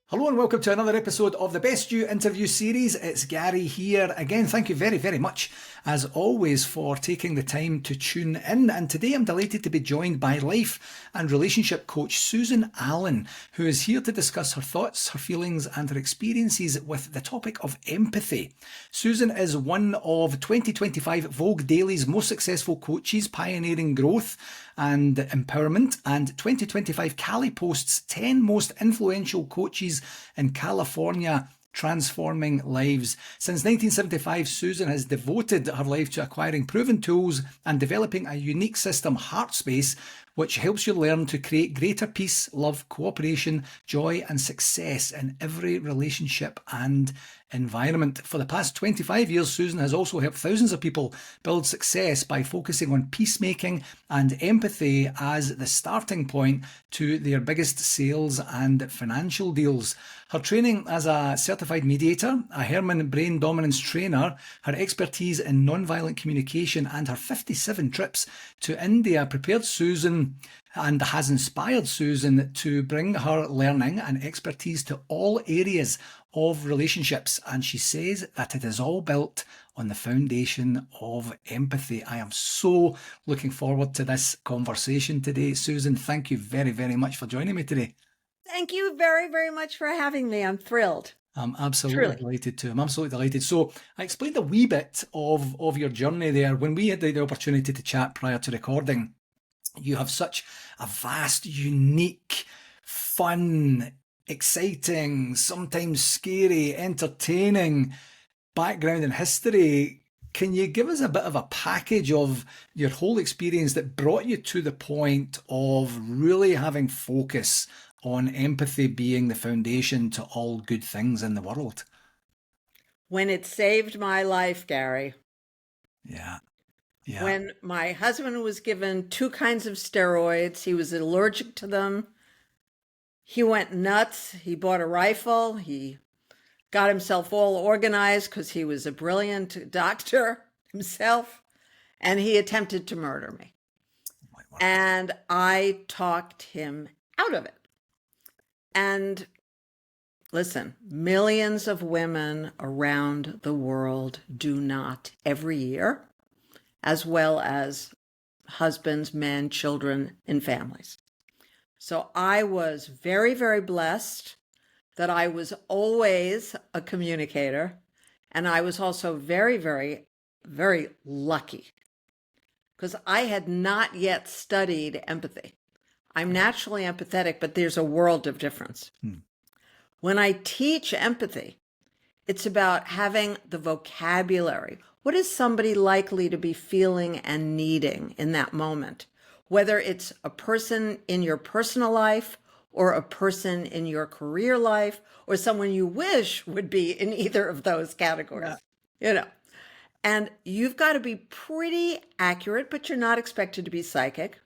Hello and welcome to another episode of the Best You interview series. It's Gary here again. Thank you very, very much, as always, for taking the time to tune in. And today I'm delighted to be joined by life and relationship coach Susan Allan, who is here to discuss her thoughts, her feelings, and her experiences with the topic of empathy. Susan is one of 2025 Vogue Daily's most successful coaches, pioneering growth and empowerment, and 2025 Calipost's 10 most influential coaches in California, transforming lives. Since 1975, Susan has devoted her life to acquiring proven tools and developing a unique system, Heartspace, which helps you learn to create greater peace, love, cooperation, joy, and success in every relationship and environment. For the past 25 years, Susan has also helped thousands of people build success by focusing on peacemaking and empathy as the starting point to their biggest sales and financial deals. Her training as a certified mediator, a Herman brain dominance trainer, her expertise in nonviolent communication, and her 57 trips to India prepared Susan and has inspired Susan to bring her learning and expertise to all areas of relationships. And she says that it is all built on the foundation of empathy. I am so looking forward to this conversation today. Susan, thank you very, very much for joining me today. Thank you very, very much for having me. I'm thrilled. I'm absolutely delighted to. I'm absolutely delighted. So I explained a wee bit of your journey there. When we had the opportunity to chat prior to recording, you have such a vast, unique, fun, exciting, sometimes scary, entertaining background and history. Can you give us a bit of a package of your whole experience that brought you to the point of really having focus on empathy being the foundation to all good things in the world? When it saved my life, Gary. Yeah. When my husband was given 2 kinds of steroids, he was allergic to them. He went nuts. He bought a rifle. He got himself all organized because he was a brilliant doctor himself. And he attempted to murder me. And I talked him out of it. And listen, millions of women around the world do not every year, as well as husbands, men, children, and families. So I was very, very blessed that I was always a communicator. And I was also very, very, very lucky because I had not yet studied empathy. I'm naturally empathetic, but there's a world of difference. When I teach empathy, it's about having the vocabulary. What is somebody likely to be feeling and needing in that moment? Whether it's a person in your personal life or a person in your career life or someone you wish would be in either of those categories, And you've got to be pretty accurate, but you're not expected to be psychic.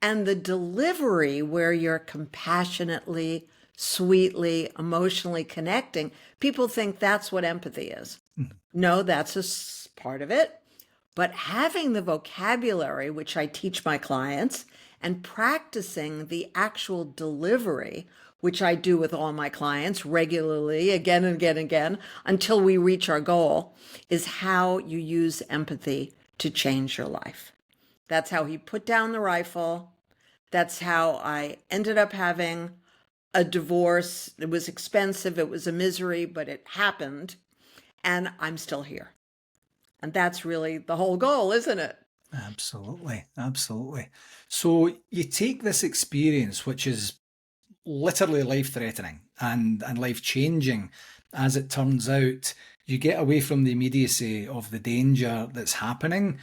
And the delivery where you're compassionately, sweetly, emotionally connecting, people think that's what empathy is. No, that's a part of it. But having the vocabulary, which I teach my clients, and practicing the actual delivery, which I do with all my clients regularly, again and again and again, until we reach our goal, is how you use empathy to change your life. That's how he put down the rifle. That's how I ended up having a divorce. It was expensive. It was a misery, but it happened. And I'm still here. And that's really the whole goal, isn't it? Absolutely. Absolutely. So you take this experience, which is literally life-threatening and life-changing, as it turns out, you get away from the immediacy of the danger that's happening.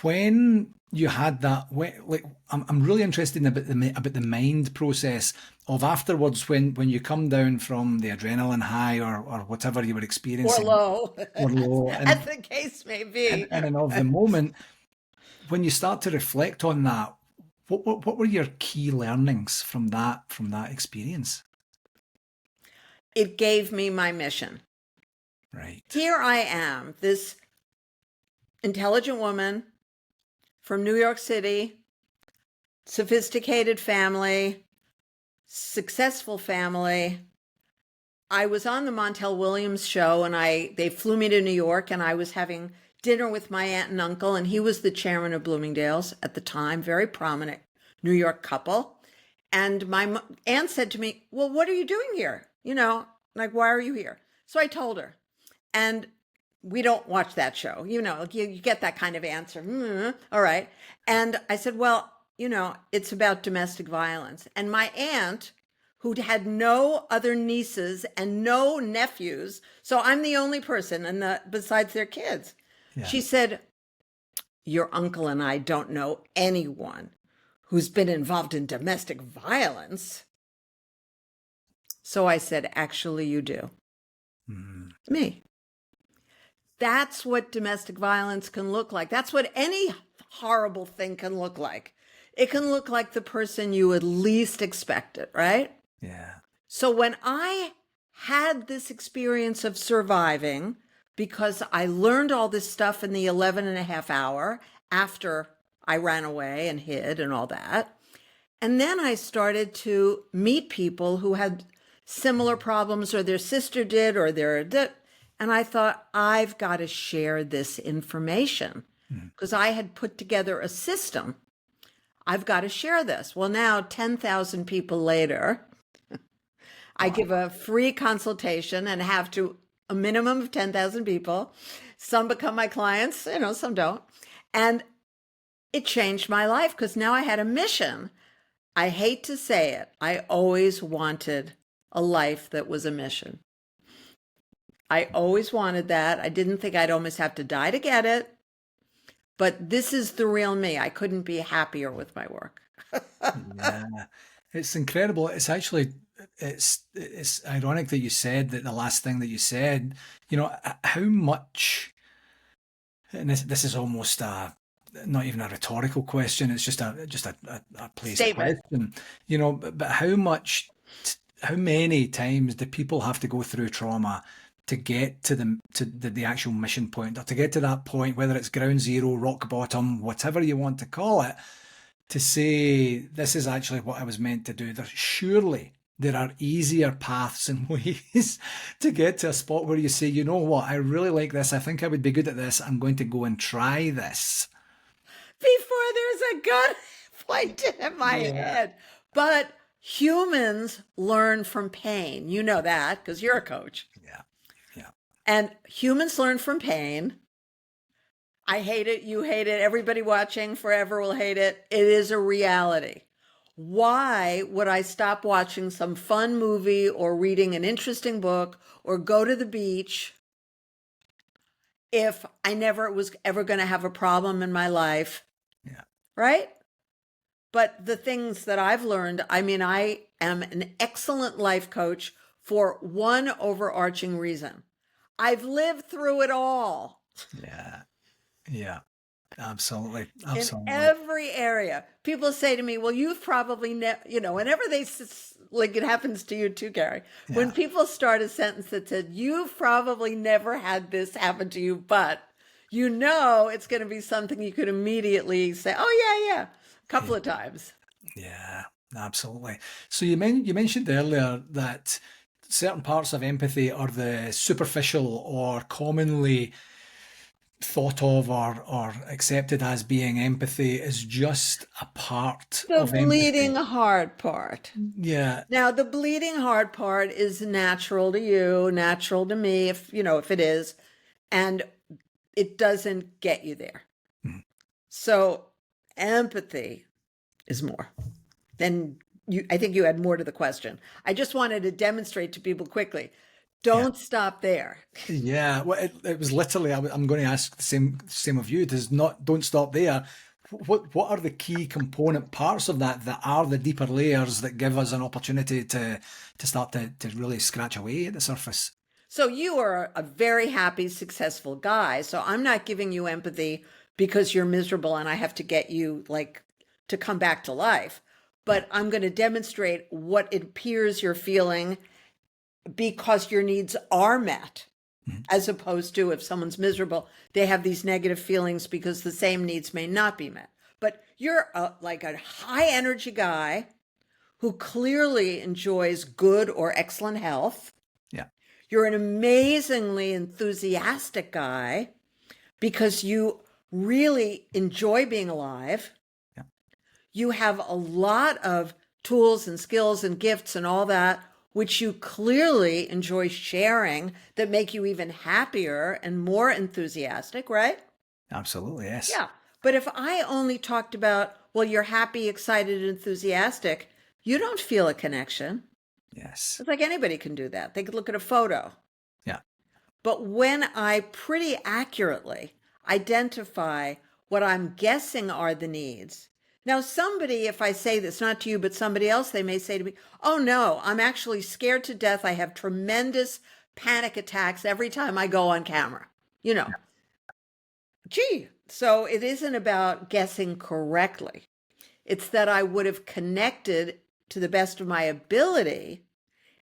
When you had that, like, I'm really interested in about the mind process of afterwards when you come down from the adrenaline high or whatever you were experiencing, or low, and, as the case may be, and of the moment when you start to reflect on that. What were your key learnings from that experience? It gave me my mission. Right. Here I am, this intelligent woman from New York City, sophisticated family, successful family, I was on the Montel Williams show, and they flew me to New York, and I was having dinner with my aunt and uncle, and he was the chairman of Bloomingdale's at the time, very prominent New York couple. And my aunt said to me, "Well, what are you doing here? Like, why are you here?" So I told her, and we don't watch that show. You get that kind of answer. All right. And I said, "Well, it's about domestic violence." And my aunt, who had no other nieces and no nephews, so I'm the only person besides their kids. Yeah. She said, "Your uncle and I don't know anyone who's been involved in domestic violence." So I said, "Actually, you do." Me. That's what domestic violence can look like. That's what any horrible thing can look like. It can look like the person you would least expect it, right? Yeah. So when I had this experience of surviving, because I learned all this stuff in the 11 and a half hour after I ran away and hid and all that, and then I started to meet people who had similar problems, or their sister did, or and I thought, I've got to share this information because I had put together a system. I've got to share this. Well, now 10,000 people later, I give a free consultation and have to a minimum of 10,000 people. Some become my clients, some don't. And it changed my life because now I had a mission. I hate to say it. I always wanted a life that was a mission. I always wanted that. I didn't think I'd almost have to die to get it. But this is the real me. I couldn't be happier with my work. Yeah. It's incredible. It's actually, it's ironic that you said that the last thing that you said, how much, and this is almost not even a rhetorical question. It's just a placed Statement. question, but how many times do people have to go through trauma to get to the actual mission point, or to get to that point, whether it's ground zero, rock bottom, whatever you want to call it, to say, this is actually what I was meant to do. Surely there are easier paths and ways to get to a spot where you say, you know what, I really like this. I think I would be good at this. I'm going to go and try this. Before there's a gun pointed at my head. But humans learn from pain. You know that because you're a coach. Yeah. Yeah. And humans learn from pain. I hate it. You hate it. Everybody watching forever will hate it. It is a reality. Why would I stop watching some fun movie or reading an interesting book or go to the beach if I never was ever going to have a problem in my life? Yeah. Right? But the things that I've learned, I am an excellent life coach for one overarching reason. I've lived through it all. Yeah. Yeah. Absolutely. In every area. People say to me, well, you've probably whenever like it happens to you too, Gary, when people start a sentence that said, you've probably never had this happen to you, but it's going to be something you could immediately say, oh, yeah, a couple of times. Yeah, absolutely. So you mentioned earlier that certain parts of empathy are the superficial or commonly thought of or accepted as being empathy is just a part of empathy. The bleeding heart part. Yeah. Now, the bleeding heart part is natural to you, natural to me, if it is, and it doesn't get you there. Mm-hmm. So empathy is more. Then I think you had more to the question. I just wanted to demonstrate to people quickly. Don't stop there. Yeah, well, it was literally. I'm going to ask the same of you. Don't stop there. What are the key component parts of that are the deeper layers that give us an opportunity to start to really scratch away at the surface? So you are a very happy, successful guy. So I'm not giving you empathy because you're miserable and I have to get you to come back to life. But I'm going to demonstrate what it appears you're feeling because your needs are met, as opposed to if someone's miserable, they have these negative feelings because the same needs may not be met. But you're like a high energy guy who clearly enjoys good or excellent health. Yeah. You're an amazingly enthusiastic guy because you really enjoy being alive. Yeah. You have a lot of tools and skills and gifts and all that, which you clearly enjoy sharing that make you even happier and more enthusiastic, right? Absolutely. Yes. Yeah. But if I only talked about, well, you're happy, excited, enthusiastic, you don't feel a connection. Yes. It's like anybody can do that. They could look at a photo. Yeah. But when I pretty accurately identify what I'm guessing are the needs, now somebody, if I say this, not to you, but somebody else, they may say to me, oh no, I'm actually scared to death. I have tremendous panic attacks every time I go on camera. You know, gee, so it isn't about guessing correctly. It's that I would have connected to the best of my ability.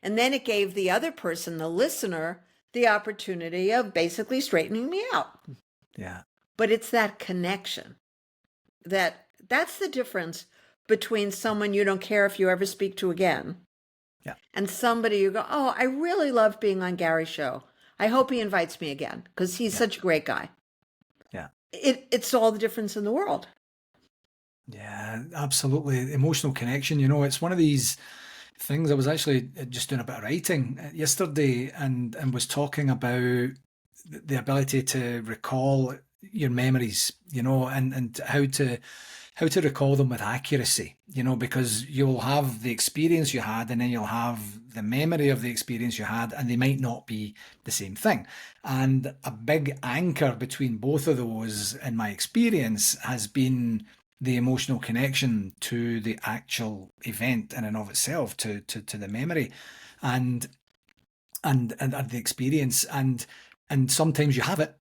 And then it gave the other person, the listener, the opportunity of basically straightening me out. Yeah. But it's that connection that's the difference between someone you don't care if you ever speak to again Yeah. and somebody you go, oh, I really love being on Gary's show. I hope he invites me again because he's Yeah. such a great guy. Yeah. It's all the difference in the world. Yeah, absolutely. Emotional connection, it's one of these things. I was actually just doing a bit of writing yesterday and was talking about the ability to recall your memories, and how to recall them with accuracy, because you'll have the experience you had and then you'll have the memory of the experience you had, and they might not be the same thing. And a big anchor between both of those, in my experience, has been the emotional connection to the actual event in and of itself, to the memory and and the experience. And sometimes you have it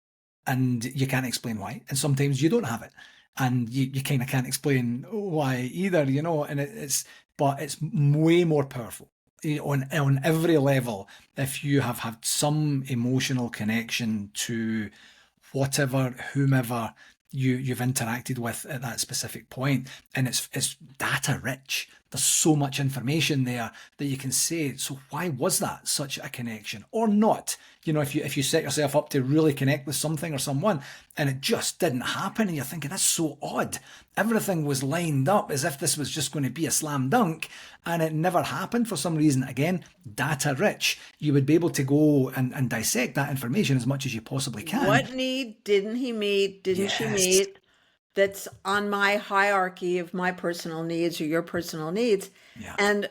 and you can't explain why, and sometimes you don't have it and you kind of can't explain why either, and but it's way more powerful, on every level, if you have had some emotional connection to whatever, whomever you've interacted with at that specific point. And it's data rich. There's so much information there that you can say, so why was that such a connection or not? If you set yourself up to really connect with something or someone and it just didn't happen, and you're thinking, that's so odd. Everything was lined up as if this was just going to be a slam dunk, and it never happened for some reason. Again, data rich. You would be able to go and dissect that information as much as you possibly can. What need didn't he meet? Didn't she Yes. meet? That's on my hierarchy of my personal needs or your personal needs. Yeah. And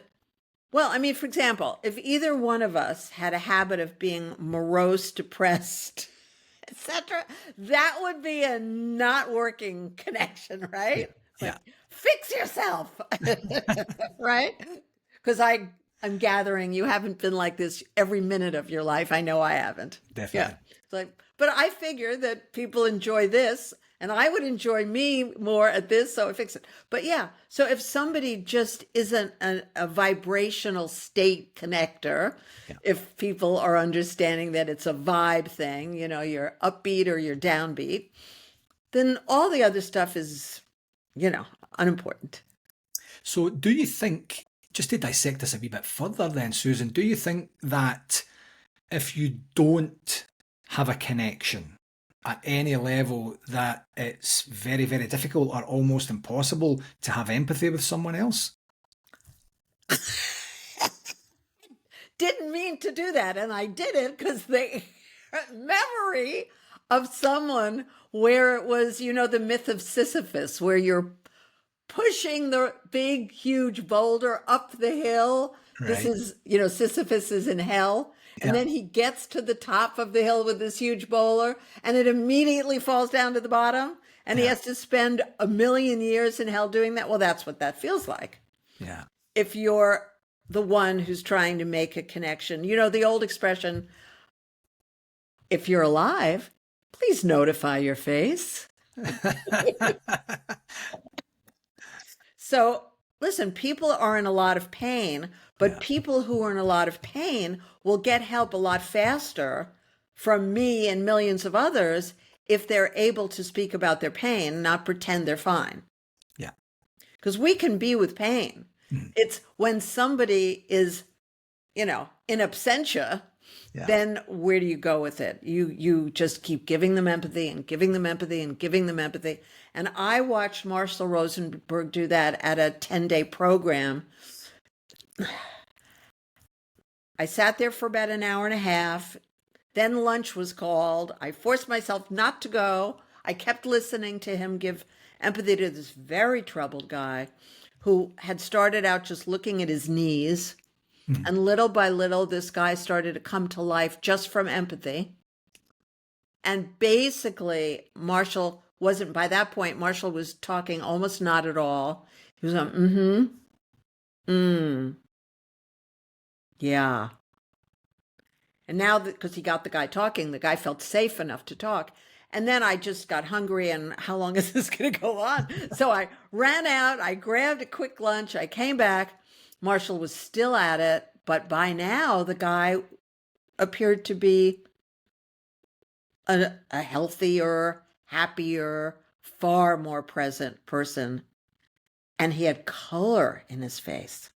well, I mean, for example, if either one of us had a habit of being morose, depressed, etc., that would be a not working connection, right? Yeah. Fix yourself, right? Because I'm gathering you haven't been like this every minute of your life. I know I haven't. Definitely. Yeah. It's like, but I figure that people enjoy this and I would enjoy me more at this, so I fix it. But yeah, so if somebody just isn't a vibrational state connector, Yeah. if people are understanding that it's a vibe thing, you're upbeat or you're downbeat, then all the other stuff is, unimportant. So do you think, just to dissect this a wee bit further then, Susan, do you think that if you don't have a connection at any level, that it's very, very difficult or almost impossible to have empathy with someone else? Didn't mean to do that, and I did it because the memory of someone where it was, the myth of Sisyphus, where you're pushing the big, huge boulder up the hill. This Right. is, Sisyphus is in hell. And Yeah. then he gets to the top of the hill with this huge boulder and it immediately falls down to the bottom. And he Yeah. has to spend 1,000,000 years in hell doing that. Well, that's what that feels like. Yeah. If you're the one who's trying to make a connection, the old expression, if you're alive, please notify your face. So listen, people are in a lot of pain, but Yeah. people who are in a lot of pain will get help a lot faster from me and millions of others if they're able to speak about their pain, not pretend they're fine. Yeah. Because we can be with pain. Mm. It's when somebody is, in absentia, Yeah. then where do you go with it? You just keep giving them empathy and giving them empathy and giving them empathy. And I watched Marshall Rosenberg do that at a 10-day program. I sat there for about an hour and a half. Then lunch was called. I forced myself not to go. I kept listening to him give empathy to this very troubled guy who had started out just looking at his knees. Mhm. And little by little, this guy started to come to life just from empathy. And basically, Marshall wasn't, by that point, Marshall was talking almost not at all. He was on, yeah. And now, because he got the guy talking, the guy felt safe enough to talk. And then I just got hungry, and how long is this going to go on? So I ran out, I grabbed a quick lunch, I came back. Marshall was still at it, but by now the guy appeared to be a healthier, happier, far more present person. And he had color in his face.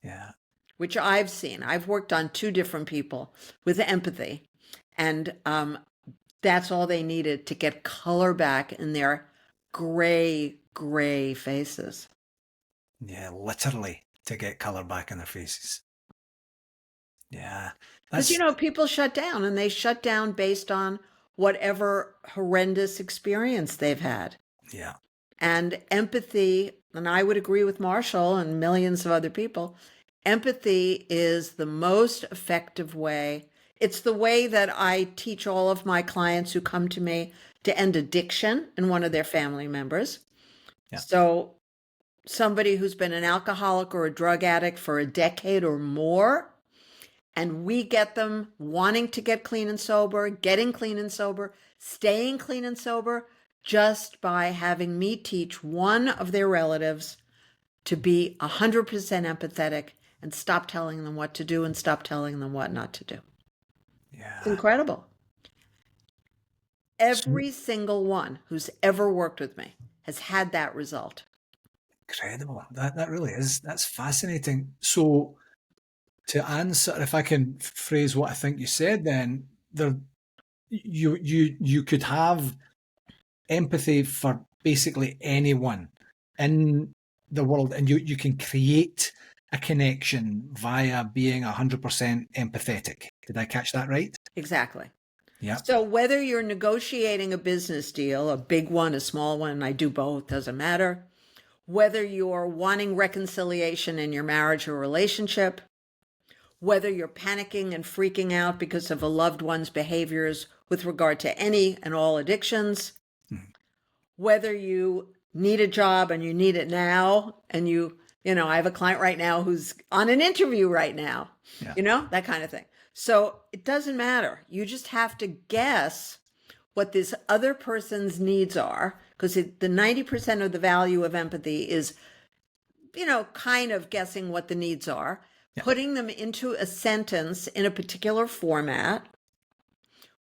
Yeah. Which I've seen. I've worked on 2 different people with empathy. And that's all they needed to get color back in their gray faces. Yeah, literally to get colour back in their faces. Yeah. Because, people shut down, and they shut down based on whatever horrendous experience they've had. Yeah. And empathy, and I would agree with Marshall and millions of other people, empathy is the most effective way. It's the way that I teach all of my clients who come to me to end addiction in one of their family members. Yeah. So somebody who's been an alcoholic or a drug addict for a decade or more, and we get them wanting to get clean and sober, getting clean and sober, staying clean and sober, just by having me teach one of their relatives to be 100% empathetic and stop telling them what to do and stop telling them what not to do. Yeah. It's incredible. Every single one who's ever worked with me has had that result. Incredible. That really is. That's fascinating. So to answer, if I can phrase what I think you said, then you could have empathy for basically anyone in the world, and you can create a connection via being 100% empathetic. Did I catch that right? Exactly. Yeah. So whether you're negotiating a business deal, a big one, a small one, I do both, doesn't matter. Whether you're wanting reconciliation in your marriage or relationship, whether you're panicking and freaking out because of a loved one's behaviors with regard to any and all addictions, whether you need a job and you need it now, and I have a client right now who's on an interview right now, that kind of thing. So it doesn't matter. You just have to guess what this other person's needs are, because the 90% of the value of empathy is, kind of guessing what the needs are, putting them into a sentence in a particular format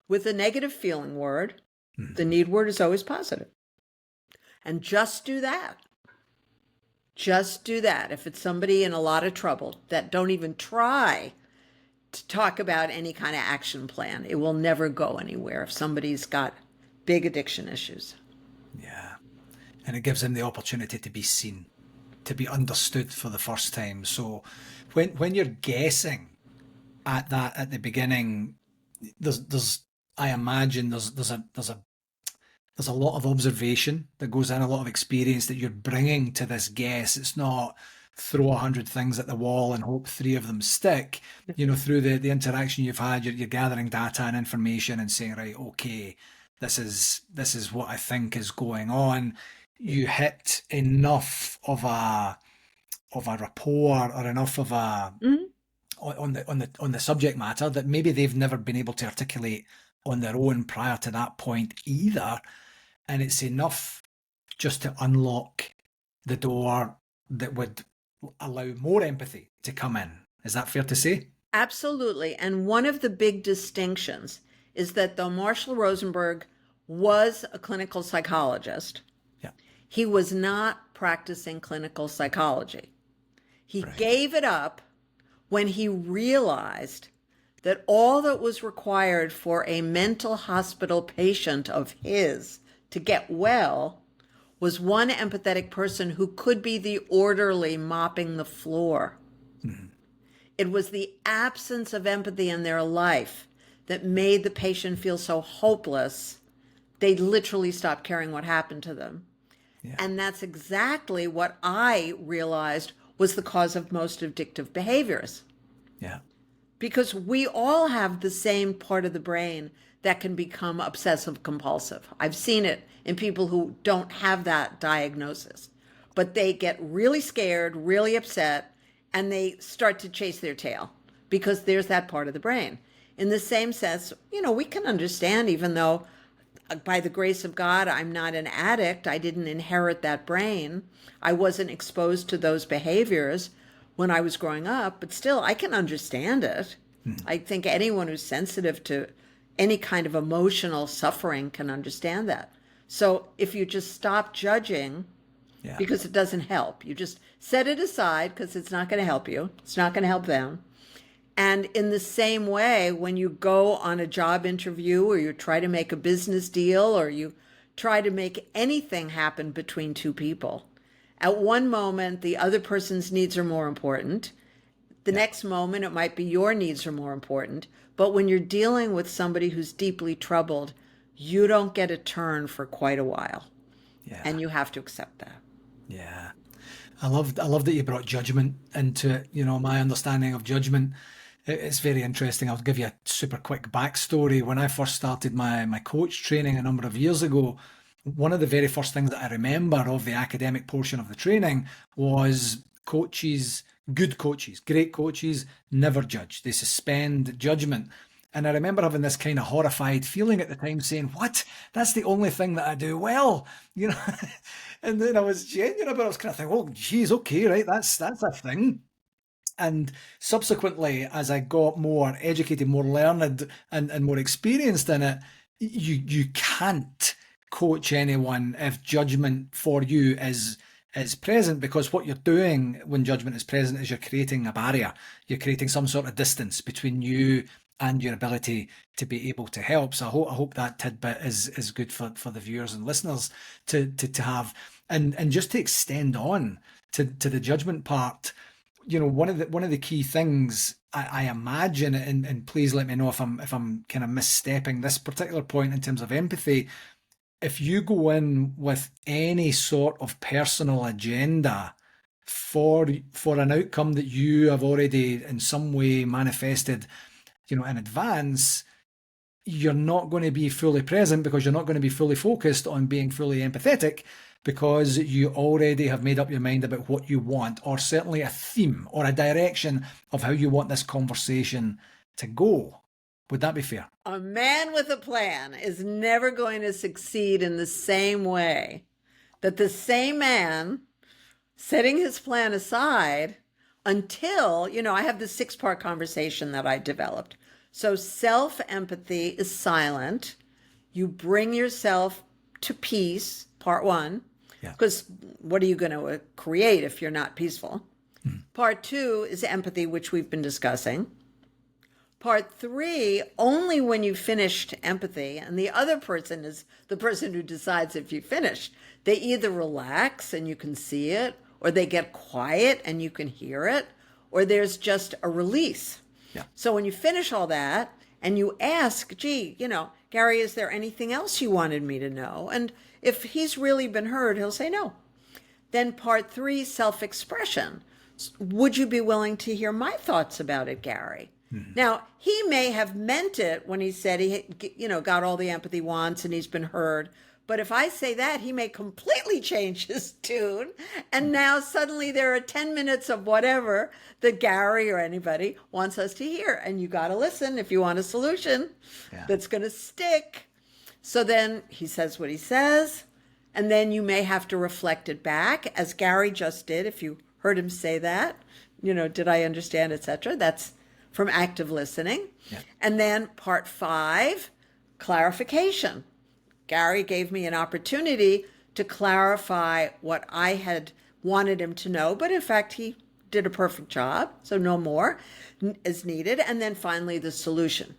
with a negative feeling word. The need word is always positive. And just do that. Just do that. If it's somebody in a lot of trouble, that don't even try to talk about any kind of action plan. It will never go anywhere if somebody's got big addiction issues. Yeah. And it gives them the opportunity to be seen, to be understood for the first time. So when you're guessing at that at the beginning, there's I imagine there's a lot of observation that goes in, a lot of experience that you're bringing to this guess. It's not throw 100 things at the wall and hope 3 of them stick. Through the interaction you've had, you're gathering data and information and saying, right, okay, this is what I think is going on. You hit enough of a rapport or enough of a on the subject matter that maybe they've never been able to articulate on their own prior to that point either. And it's enough just to unlock the door that would allow more empathy to come in. Is that fair to say? Absolutely. And one of the big distinctions is that though Marshall Rosenberg was a clinical psychologist, he was not practicing clinical psychology. He gave it up when he realized that all that was required for a mental hospital patient of his to get well was one empathetic person who could be the orderly mopping the floor. It was the absence of empathy in their life that made the patient feel so hopeless, they literally stopped caring what happened to them. Yeah. And that's exactly what I realized was the cause of most addictive behaviors. Yeah. Because we all have the same part of the brain that can become obsessive compulsive. I've seen it in people who don't have that diagnosis, but they get really scared, really upset, and they start to chase their tail because there's that part of the brain. In the same sense, we can understand, even though by the grace of God, I'm not an addict. I didn't inherit that brain. I wasn't exposed to those behaviors when I was growing up, but still I can understand it. I think anyone who's sensitive to any kind of emotional suffering can understand that. So if you just stop judging, because it doesn't help, you just set it aside because it's not going to help you. It's not going to help them. And in the same way, when you go on a job interview or you try to make a business deal or you try to make anything happen between two people, at one moment, the other person's needs are more important. The next moment, it might be your needs are more important. But when you're dealing with somebody who's deeply troubled, you don't get a turn for quite a while. Yeah. And you have to accept that. Yeah. I love that you brought judgment into it. My understanding of judgment, it's very interesting. I'll give you a super quick backstory. When I first started my coach training a number of years ago, one of the very first things that I remember of the academic portion of the training was coaches, good coaches, great coaches, never judge. They suspend judgment. And I remember having this kind of horrified feeling at the time saying, what? That's the only thing that I do well, And then I was genuine about it. I was kind of thinking, well, geez, okay, right, that's a thing. And subsequently, as I got more educated, more learned, and more experienced in it, you can't coach anyone if judgment for you is present, because what you're doing when judgment is present is you're creating a barrier. You're creating some sort of distance between you and your ability to be able to help. So I hope that tidbit is good for the viewers and listeners to have. And just to extend on to the judgment part, one of the key things I imagine, and please let me know if I'm kind of misstepping this particular point in terms of empathy. If you go in with any sort of personal agenda for an outcome that you have already in some way manifested, in advance, you're not going to be fully present, because you're not going to be fully focused on being fully empathetic, because you already have made up your mind about what you want, or certainly a theme or a direction of how you want this conversation to go. Would that be fair? A man with a plan is never going to succeed in the same way that the same man setting his plan aside until, I have this 6-part conversation that I developed. So self-empathy is silent. You bring yourself to peace, part 1, because what are you going to create if you're not peaceful? Part 2 is empathy, which we've been discussing. Part 3, only when you've finished empathy, and the other person is the person who decides if you finished. They either relax and you can see it, or they get quiet and you can hear it, or there's just a release. Yeah. So when you finish all that and you ask, gee, Gary, is there anything else you wanted me to know? And if he's really been heard, he'll say no. Then part 3, self-expression. Would you be willing to hear my thoughts about it, Gary? Now, he may have meant it when he said he, got all the empathy wants and he's been heard. But if I say that, he may completely change his tune. And now suddenly there are 10 minutes of whatever that Gary or anybody wants us to hear. And you got to listen if you want a solution that's going to stick. So then he says what he says. And then you may have to reflect it back, as Gary just did. If you heard him say that, did I understand, etc. That's from active listening. Yeah. And then part 5, clarification. Gary gave me an opportunity to clarify what I had wanted him to know, but in fact, he did a perfect job, so no more is needed. And then finally, the solution.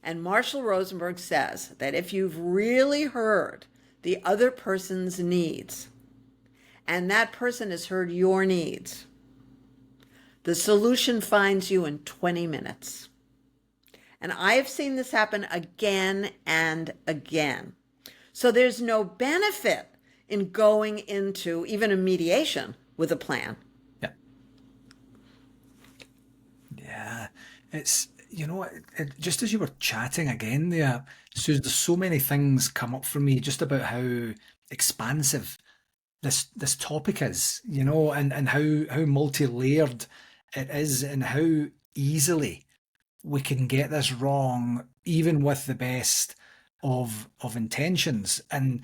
And Marshall Rosenberg says that if you've really heard the other person's needs, and that person has heard your needs, the solution finds you in 20 minutes. And I have seen this happen again and again. So there's no benefit in going into even a mediation with a plan. Yeah. Yeah. It's, just as you were chatting again there, Suze, there's so many things come up for me just about how expansive this topic is, and how multi-layered it is, and how easily we can get this wrong, even with the best of intentions. And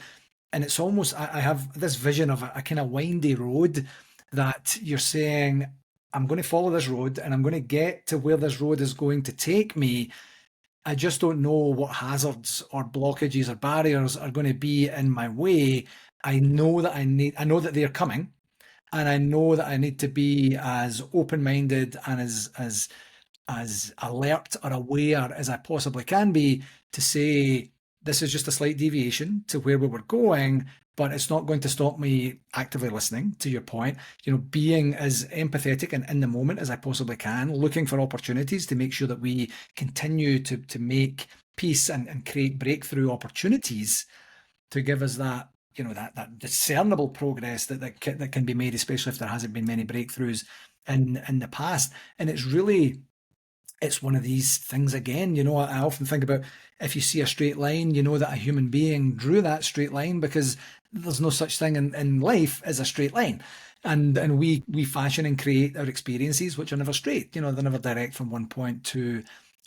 it's almost, I have this vision of a kind of windy road that you're saying, I'm going to follow this road and I'm going to get to where this road is going to take me. I just don't know what hazards or blockages or barriers are going to be in my way. I know that they're coming, and I know that I need to be as open-minded and as alert or aware as I possibly can be to say, this is just a slight deviation to where we were going, but it's not going to stop me actively listening, to your point, being as empathetic and in the moment as I possibly can, looking for opportunities to make sure that we continue to make peace and create breakthrough opportunities to give us that, that discernible progress that can be made, especially if there hasn't been many breakthroughs in the past. And it's one of these things again, I often think about, if you see a straight line, that a human being drew that straight line, because there's no such thing in life as a straight line. And we fashion and create our experiences, which are never straight, they're never direct from one point to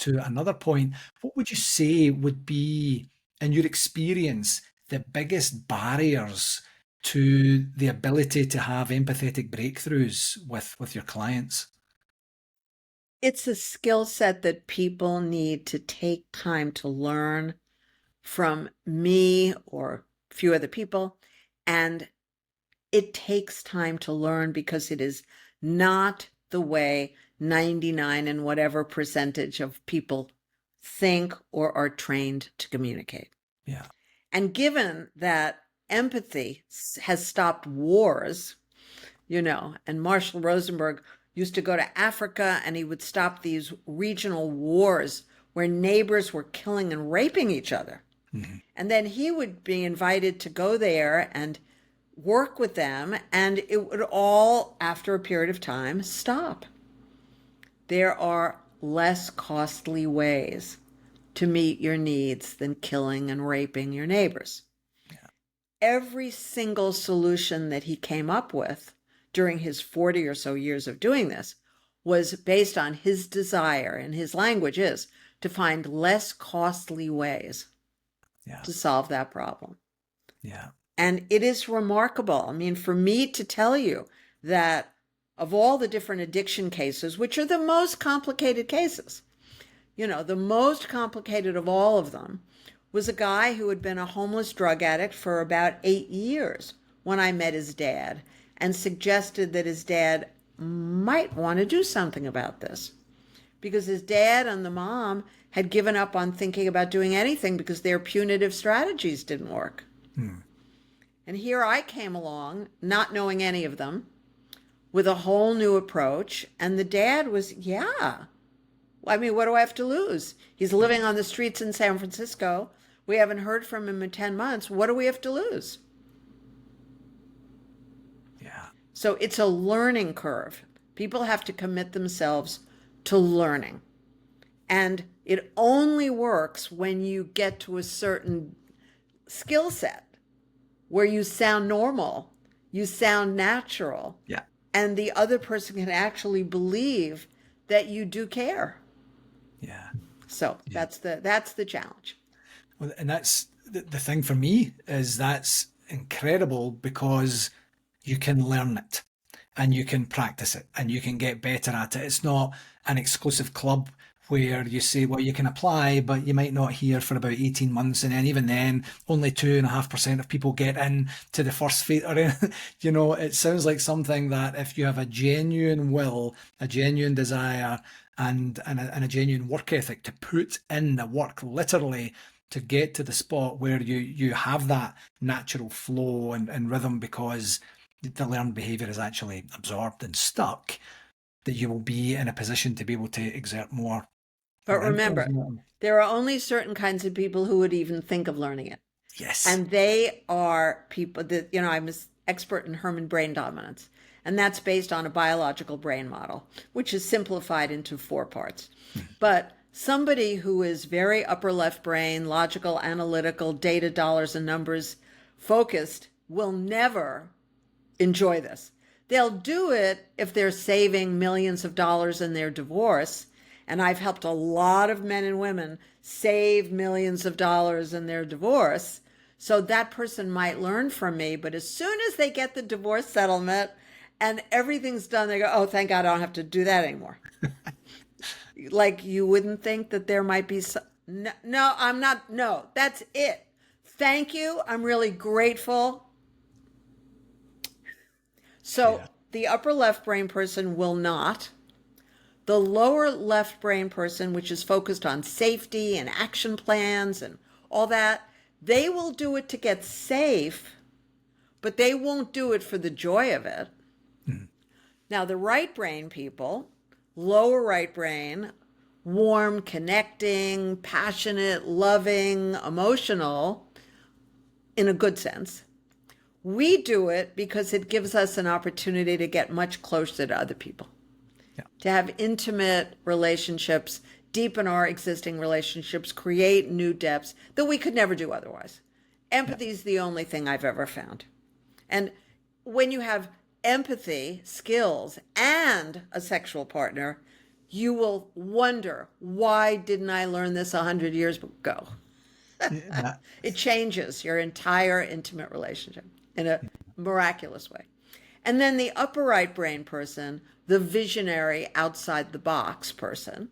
another point. What would you say would be, in your experience, the biggest barriers to the ability to have empathetic breakthroughs with your clients? It's a skill set that people need to take time to learn from me or a few other people. And it takes time to learn because it is not the way 99 and whatever percentage of people think or are trained to communicate. Yeah. And given that empathy has stopped wars, and Marshall Rosenberg used to go to Africa and he would stop these regional wars where neighbors were killing and raping each other. Mm-hmm. And then he would be invited to go there and work with them, and it would all, after a period of time, stop. There are less costly ways to meet your needs than killing and raping your neighbors. Yeah. Every single solution that he came up with during his 40 or so years of doing this was based on his desire, and his language is to find less costly ways to solve that problem. Yeah. And it is remarkable. I mean, for me to tell you that of all the different addiction cases, which are the most complicated cases, the most complicated of all of them was a guy who had been a homeless drug addict for about 8 years when I met his dad and suggested that his dad might want to do something about this, because his dad and the mom had given up on thinking about doing anything because their punitive strategies didn't work. And here I came along, not knowing any of them, with a whole new approach. And the dad was, I mean, what do I have to lose? He's living on the streets in San Francisco. We haven't heard from him in 10 months. What do we have to lose? Yeah. So it's a learning curve. People have to commit themselves to learning. And it only works when you get to a certain skill set where you sound normal, you sound natural. Yeah. And the other person can actually believe that you do care. Yeah. So that's the challenge. Well, and that's the thing for me, is that's incredible, because you can learn it and you can practice it and you can get better at it. It's not an exclusive club where you say, well, you can apply, but you might not hear for about 18 months. And then even then, only 2.5% of people get in to the first phase. Or, it sounds like something that if you have a genuine will, a genuine desire, and a genuine work ethic to put in the work, literally, to get to the spot where you have that natural flow and rhythm, because the learned behavior is actually absorbed and stuck, that you will be in a position to be able to exert But more influence remember, on it. there are only certain kinds of people who would even think of learning it. Yes. And they are people that, I'm an expert in Herman brain dominance. And that's based on a biological brain model, which is simplified into 4 parts. But somebody who is very upper left brain, logical, analytical, data, dollars, and numbers focused will never enjoy this. They'll do it if they're saving millions of dollars in their divorce. And I've helped a lot of men and women save millions of dollars in their divorce. So that person might learn from me. But as soon as they get the divorce settlement and everything's done, they go, oh, thank God I don't have to do that anymore. Like, you wouldn't think that there might be some, no, I'm not. No, that's it. Thank you. I'm really grateful. So Yeah. the upper left brain person will not. The lower left brain person, which is focused on safety and action plans and all that, they will do it to get safe, but they won't do it for the joy of it. Now, the right brain people, lower right brain, warm, connecting, passionate, loving, emotional, in a good sense. We do it because it gives us an opportunity to get much closer to other people, to have intimate relationships, deepen our existing relationships, create new depths that we could never do otherwise. Empathy is the only thing I've ever found. And when you have empathy, skills, and a sexual partner, you will wonder, why didn't I learn this 100 years ago? Yeah. It changes your entire intimate relationship in a miraculous way. And then the upper right brain person, the visionary outside the box person.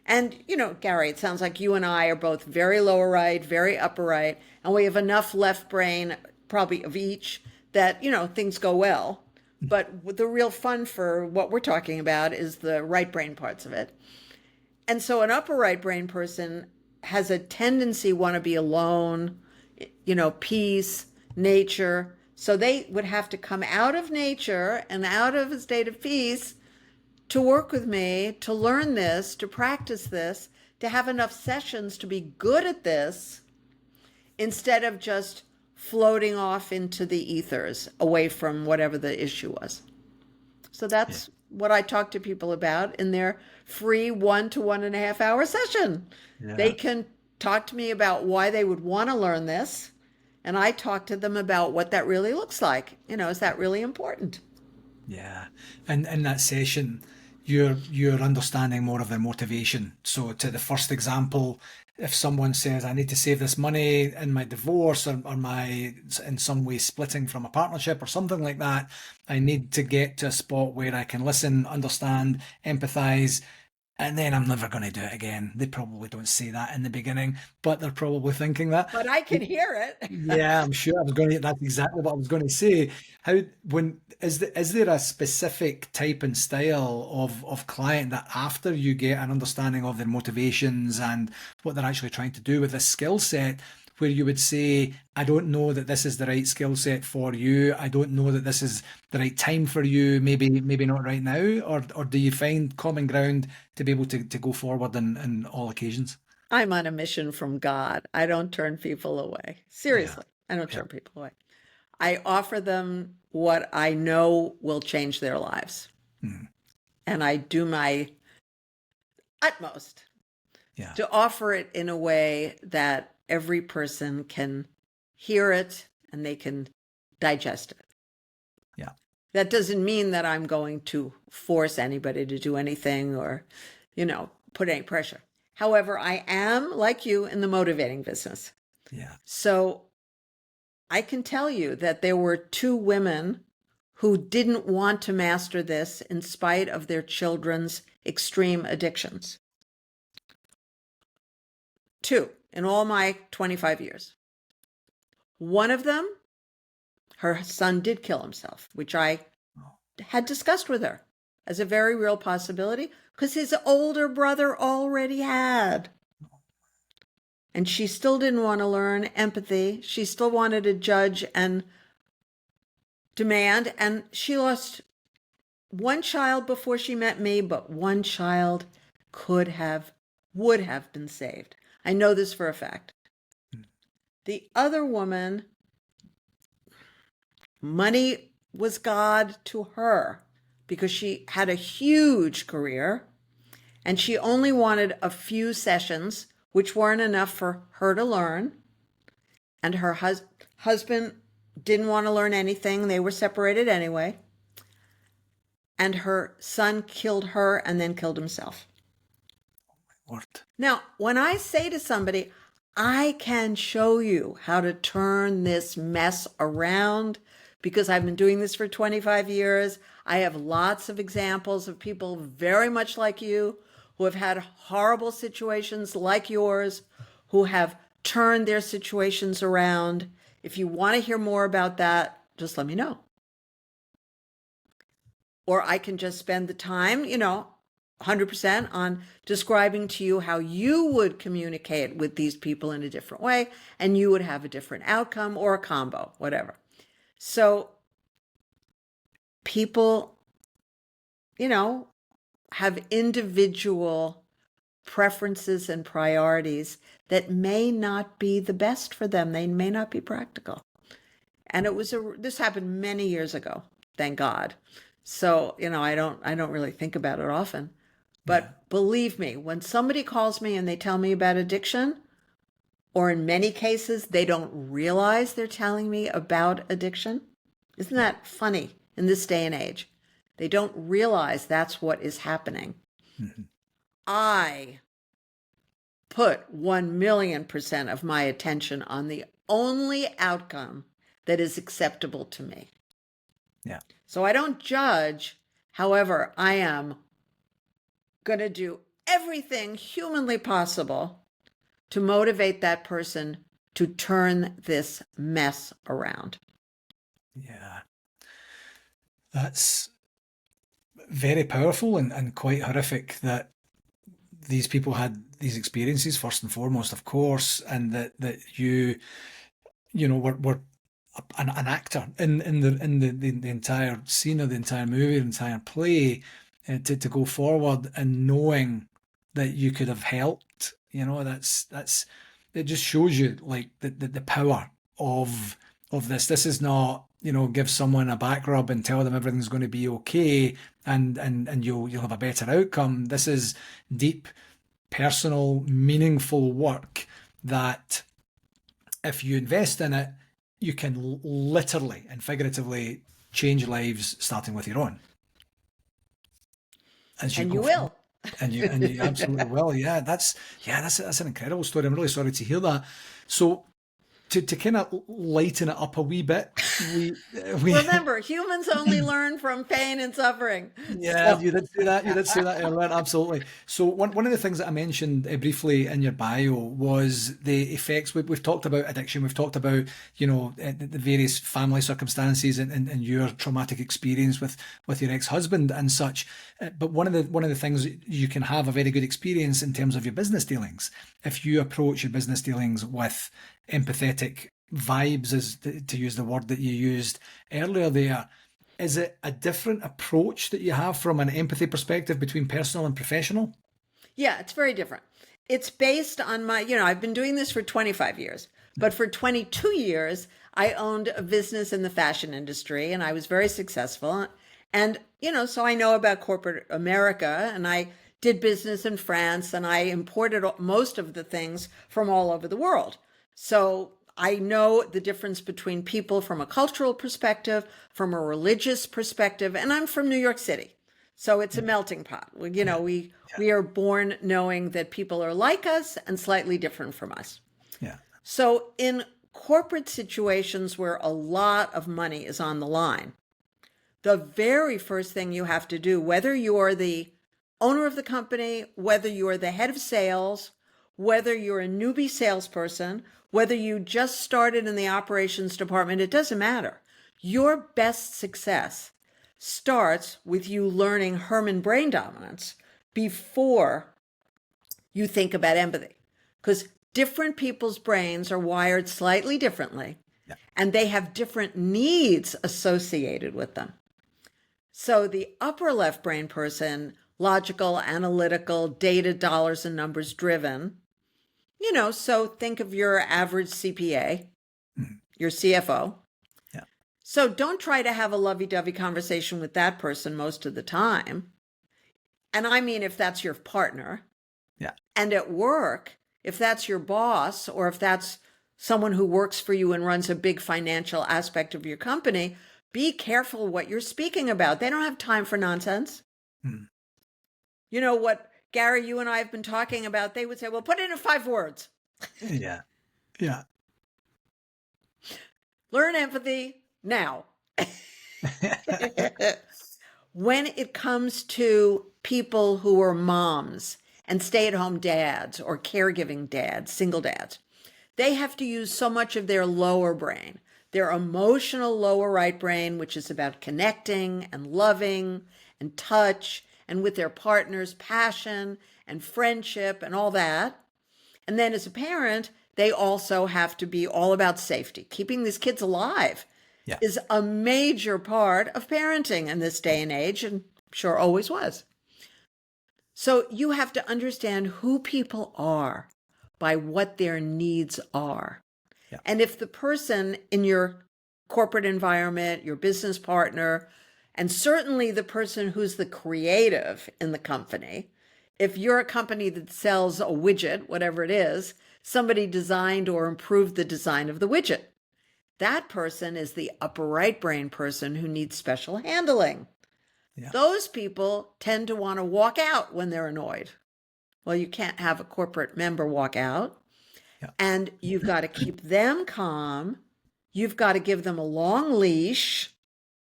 And, Gary, it sounds like you and I are both very lower right, very upper right, and we have enough left brain, probably of each, that, things go well. But the real fun for what we're talking about is the right brain parts of it. And so an upper right brain person has a tendency want to be alone, peace, nature. So they would have to come out of nature and out of a state of peace to work with me, to learn this, to practice this, to have enough sessions to be good at this, instead of just floating off into the ethers away from whatever the issue was. So that's what I talk to people about in their free 1 to 1.5 hour session. They can talk to me about why they would want to learn this. And I talk to them about what that really looks like. Is that really important? Yeah. And in that session, you're understanding more of their motivation. So to the first example, if someone says, I need to save this money in my divorce, or my, in some way, splitting from a partnership or something like that, I need to get to a spot where I can listen, understand, empathize, and then I'm never going to do it again. They probably don't say that in the beginning, but they're probably thinking that. But I can hear it. Yeah, I'm sure. That's exactly what I was going to say. Is there a specific type and style of client that, after you get an understanding of their motivations and what they're actually trying to do with this skill set, where you would say, I don't know that this is the right skill set for you. I don't know that this is the right time for you. Maybe not right now. Or do you find common ground to be able to go forward in all occasions? I'm on a mission from God. I don't turn people away. Yeah. Seriously, I don't turn people away. I offer them what I know will change their lives. Mm. And I do my utmost Yeah. to offer it in a way that every person can hear it and they can digest it. Yeah. That doesn't mean that I'm going to force anybody to do anything or, put any pressure. However, I am, like you, in the motivating business. Yeah. So I can tell you that there were 2 women who didn't want to master this in spite of their children's extreme addictions. Two in all my 25 years. One of them, her son did kill himself, which I had discussed with her as a very real possibility because his older brother already had. And she still didn't want to learn empathy. She still wanted to judge and demand. And she lost one child before she met me, but one child would have been saved. I know this for a fact. The other woman, money was God to her because she had a huge career and she only wanted a few sessions, which weren't enough for her to learn. And her husband didn't want to learn anything. They were separated anyway. And her son killed her and then killed himself. What? Now, when I say to somebody, I can show you how to turn this mess around because I've been doing this for 25 years. I have lots of examples of people very much like you who have had horrible situations like yours, who have turned their situations around. If you want to hear more about that, just let me know. Or I can just spend the time, 100% on describing to you how you would communicate with these people in a different way, and you would have a different outcome or a combo, whatever. So people, have individual preferences and priorities that may not be the best for them. They may not be practical. And this happened many years ago, thank God. So, I don't really think about it often. But believe me, when somebody calls me and they tell me about addiction, or in many cases, they don't realize they're telling me about addiction. Isn't that funny in this day and age? They don't realize that's what is happening. Mm-hmm. I put 1,000,000% of my attention on the only outcome that is acceptable to me. Yeah. So I don't judge. However, I am going to do everything humanly possible to motivate that person to turn this mess around. Yeah. That's very powerful and quite horrific that these people had these experiences first and foremost, of course, and that you were an actor in the entire scene of the entire movie, the entire play, to go forward and knowing that you could have helped. That's it. Just shows you like the power of this. This is not give someone a back rub and tell them everything's going to be okay and you'll have a better outcome. This is deep, personal, meaningful work that if you invest in it, you can literally and figuratively change lives, starting with your own. And you will. And you absolutely will. Yeah, that's an incredible story. I'm really sorry to hear that. So to kind of lighten it up a wee bit, we remember, humans only learn from pain and suffering. Yeah, you did say that. You did say that earlier. Absolutely. So one of the things that I mentioned briefly in your bio was the effects. We've talked about addiction. We've talked about the various family circumstances and your traumatic experience with your ex-husband and such. But one of the things, you can have a very good experience in terms of your business dealings if you approach your business dealings with empathetic vibes, as to use the word that you used earlier there. Is it a different approach that you have from an empathy perspective between personal and professional? Yeah, it's very different. It's based on I've been doing this for 25 years, but for 22 years, I owned a business in the fashion industry and I was very successful. And, so I know about corporate America, and I did business in France, and I imported most of the things from all over the world. So I know the difference between people from a cultural perspective, from a religious perspective, and I'm from New York City. So it's a melting pot. We are born knowing that people are like us and slightly different from us. Yeah. So in corporate situations where a lot of money is on the line, the very first thing you have to do, whether you're the owner of the company, whether you're the head of sales, whether you're a newbie salesperson, whether you just started in the operations department, it doesn't matter. Your best success starts with you learning Herman brain dominance before you think about empathy. Because different people's brains are wired slightly differently, Yeah. and they have different needs associated with them. So the upper left brain person, logical, analytical, data, dollars and numbers driven, so think of your average CPA, your CFO. Yeah. So don't try to have a lovey-dovey conversation with that person most of the time. And I mean, if that's your partner. Yeah. And at work, if that's your boss, or if that's someone who works for you and runs a big financial aspect of your company, be careful what you're speaking about. They don't have time for nonsense. Mm. You know what, Gary, you and I have been talking about, they would say, well, put it in 5 words. Yeah. Yeah. Learn empathy now. When it comes to people who are moms and stay-at-home dads or caregiving dads, single dads, they have to use so much of their lower brain, their emotional lower right brain, which is about connecting and loving and touch and with their partner's passion and friendship and all that. And then as a parent, they also have to be all about safety. Keeping these kids alive Yeah. is a major part of parenting in this day and age, and sure always was. So you have to understand who people are by what their needs are. Yeah. And if the person in your corporate environment, your business partner, and certainly the person who's the creative in the company, if you're a company that sells a widget, whatever it is, somebody designed or improved the design of the widget. That person is the upper right brain person who needs special handling. Yeah. Those people tend to want to walk out when they're annoyed. Well, you can't have a corporate member walk out. Yeah. And you've got to keep them calm. You've got to give them a long leash,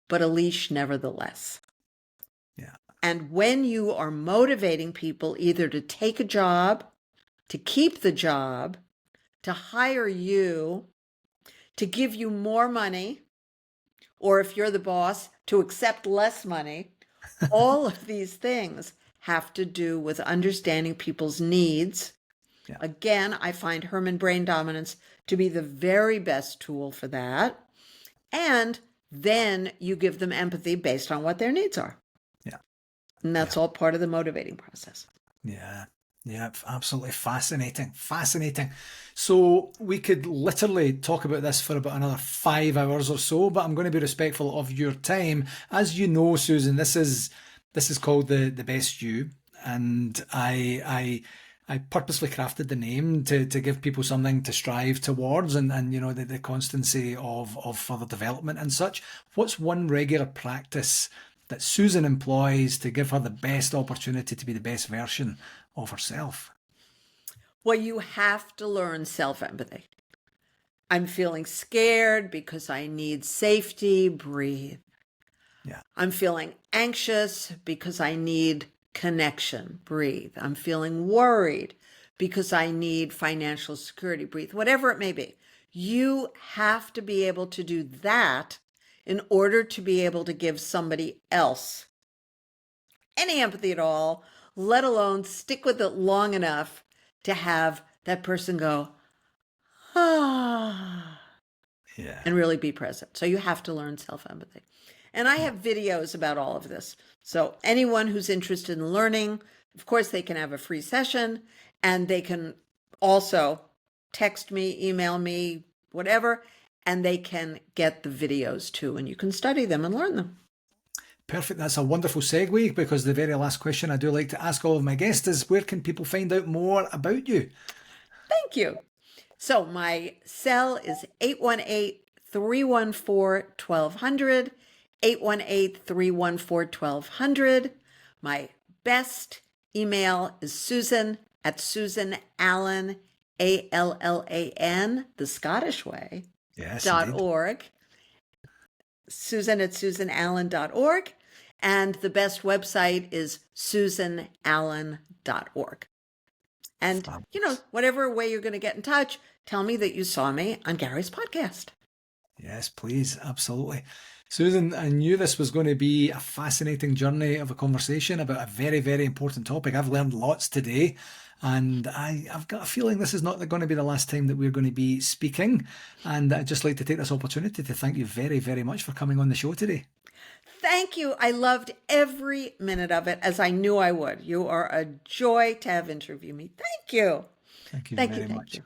but a leash nevertheless. Yeah. And when you are motivating people either to take a job, to keep the job, to hire you, to give you more money, or if you're the boss, to accept less money, all of these things have to do with understanding people's needs. Yeah. Again, I find Herman brain dominance to be the very best tool for that. And then you give them empathy based on what their needs are. Yeah. And that's all part of the motivating process. Yeah. Yeah, absolutely fascinating. Fascinating. So we could literally talk about this for about another 5 hours or so, but I'm going to be respectful of your time. As you know, Susan, this is called the Best You, and I purposely crafted the name to give people something to strive towards, and the constancy of further development and such. What's one regular practice that Susan employs to give her the best opportunity to be the best version of herself? Well, you have to learn self-empathy. I'm feeling scared because I need safety, breathe. Yeah. I'm feeling anxious because I need connection, breathe. I'm feeling worried because I need financial security, breathe. Whatever it may be, you have to be able to do that in order to be able to give somebody else any empathy at all, let alone stick with it long enough to have that person go, ah, Yeah. and really be present. So you have to learn self-empathy. And I have videos about all of this. So anyone who's interested in learning, of course, they can have a free session, and they can also text me, email me, whatever, and they can get the videos too, and you can study them and learn them. Perfect. That's a wonderful segue, because the very last question I do like to ask all of my guests is, where can people find out more about you? Thank you. So my cell is 818-314-1200, 818-314-1200. My best email is Susan at SusanAllan, Allan, the Scottish way, Yes, .org. Susan at SusanAllan.org. And the best website is SusanAllan.org. And, Fabulous. whatever way you're going to get in touch, tell me that you saw me on Gary's podcast. Yes, please. Absolutely. Susan, I knew this was going to be a fascinating journey of a conversation about a very, very important topic. I've learned lots today, and I've got a feeling this is not going to be the last time that we're going to be speaking. And I'd just like to take this opportunity to thank you very, very much for coming on the show today. Thank you. I loved every minute of it, as I knew I would. You are a joy to have interview me. Thank you. Thank you Thank you. very Thank much. you.